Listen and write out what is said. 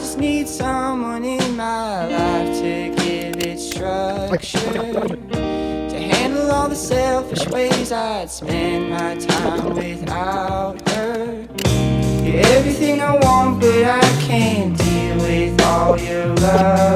just need someone in my life to give it structure, to handle all the selfish ways I'd spend my time without her. You're everything I want, but I can't deal with all your love.